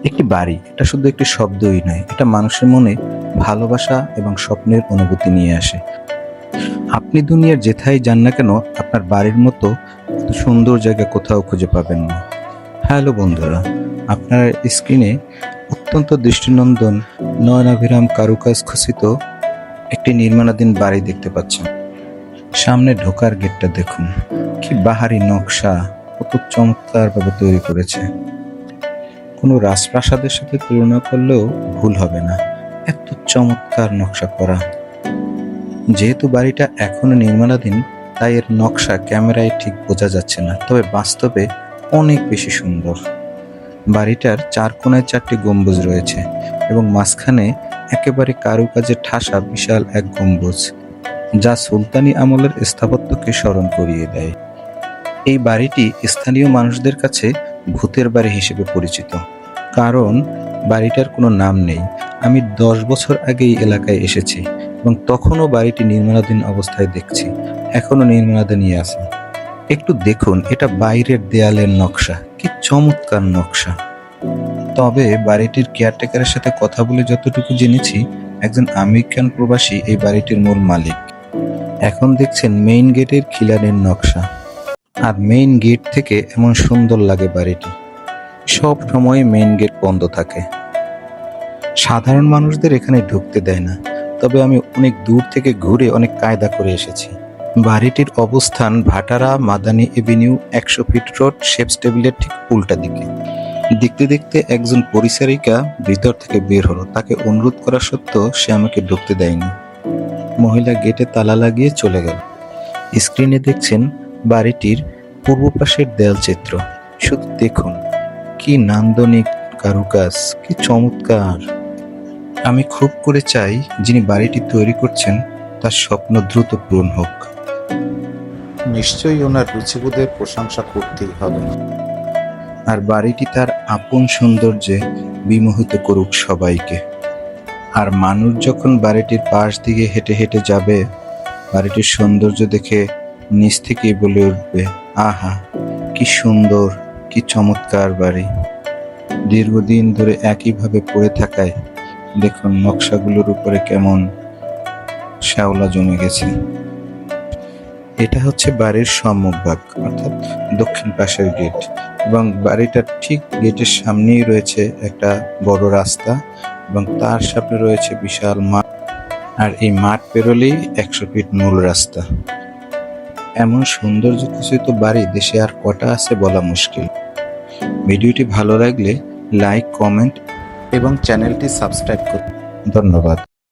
একটি বাড়ি এটা শুধু একটি শব্দই নয়, এটা মানুষের মনে ভালোবাসা এবং স্বপ্নের অনুভূতি নিয়ে আসে। আপনি দুনিয়ার যেথায় যান না কেন, আপনার বাড়ির মতো এত সুন্দর জায়গা কোথাও খুঁজে পাবেন না। হ্যালো বন্ধুরা, আপনার স্ক্রিনে অত্যন্ত দৃষ্টিনন্দন নয়নাভিরাম কারুকাজ খচিত একটি নির্মাণাধীন বাড়ি দেখতে পাচ্ছেন। সামনে ঢোকার গেটটা দেখুন, কি বাহারি নকশা, কত চমৎকারভাবে তৈরি করেছে। কোনো রাজপ্রাসাদের সাথে তুলনা করলেও ভুল হবে না, এত চমৎকার নকশা করা। যেহেতু বাড়িটা এখনো নির্মাণাধীন, তাই এর নকশা ক্যামেরায় ঠিক বোঝা যাচ্ছে না, তবে বাস্তবে অনেক বেশি সুন্দর। বাড়িটার চার কোণায় 4টি গম্বুজ রয়েছে এবং মাঝখানে একেবারে কারুকাজে ঠাসা বিশাল এক গম্বুজ, যা সুলতানি আমলের স্থাপত্যকে স্মরণ করিয়ে দেয়। এই বাড়িটি স্থানীয় মানুষদের কাছে ভূতের বাড়ি হিসেবে পরিচিত, কারণ বাড়িটার কোনো নাম নেই। আমি 10 বছর আগে এই এলাকায় এসেছি এবং তখনও বাড়িটি নির্মাণাধীন অবস্থায় দেখছি, এখনো নির্মাণাধীনই আছে। একটু দেখুন, এটা বাইরের দেয়ালের নকশা, কি চমৎকার নকশা। তবে বাড়িটির কেয়ারটেকারের সাথে কথা বলে যতটুকু জেনেছি, একজন আমেরিকান প্রবাসী এই বাড়িটির মূল মালিক। এখন দেখছেন মেইন গেটের খিলানের নকশা, আর মেইন গেট থেকে এমন সুন্দর লাগে বাড়িটি। সব সময় মেইন গেট বন্ধ থাকে, সাধারণ মানুষদের এখানে ঢুকতে দেয় না। তবে আমি অনেক দূর থেকে ঘুরে অনেক কায়দা করে এসেছি। বাড়িটির অবস্থান ভাটারা Madani Avenue 100 fit road, shapes টেবিলের ঠিক উল্টা দিকে। দেখতে দেখতে একজন পরিচারিকা ভিতর থেকে বের হলো, তাকে অনুরোধ করা সত্ত্বেও সে আমাকে ঢুকতে দেয়নি। মহিলা গেটে তালা লাগিয়ে চলে গেল। স্ক্রিনে দেখছেন বাড়িটির পূর্ব পাশের দেয়াল চিত্র, শুধু দেখুন কি নান্দনিক কারুকাজ, কি চমৎকার। আমি খুব করে চাই যিনি বাড়িটি তৈরি করছেন তার স্বপ্ন দ্রুত পূরণ হোক। নিশ্চয়ই ওনার রুচিবোধের প্রশংসা করতেই হবে, আর বাড়িটি তার আপন সৌন্দর্যে বিমোহিত করুক সবাইকে। আর মানুষ যখন বাড়িটির পাশ দিকে হেঁটে হেঁটে যাবে, বাড়িটির সৌন্দর্য দেখে নিচ থেকেই বলে উঠবে, আহা কি সুন্দর, কি চমৎকার বাড়ি। দীর্ঘদিন ধরে একইভাবে পড়ে থাকায় দেখুন নকশাগুলোর উপরে কেমন শ্যাওলা জমে গেছে। এটা হচ্ছে বাড়ির সম্মুখভাগ, অর্থাৎ দক্ষিণ পাশের গেট, এবং বাড়িটার ঠিক গেটের সামনেই রয়েছে একটা বড় রাস্তা এবং তার সামনে রয়েছে বিশাল মাঠ, আর এই মাঠ পেরোলেই 100 ফিট মূল রাস্তা। এমন সৌন্দর্য খচিত বাড়ি দেশে আর কটা আছে বলা মুশকিল। ভিডিওটি ভালো লাগলে লাইক, কমেন্ট এবং চ্যানেলটি সাবস্ক্রাইব করুন। ধন্যবাদ।